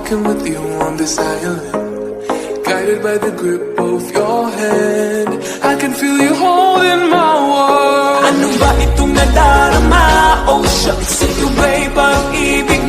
walking with you on this island, guided by the grip of your hand. I can feel you holding my world. Ano ba itong nadarama? Oh shucks, ito ba'y pag-ibig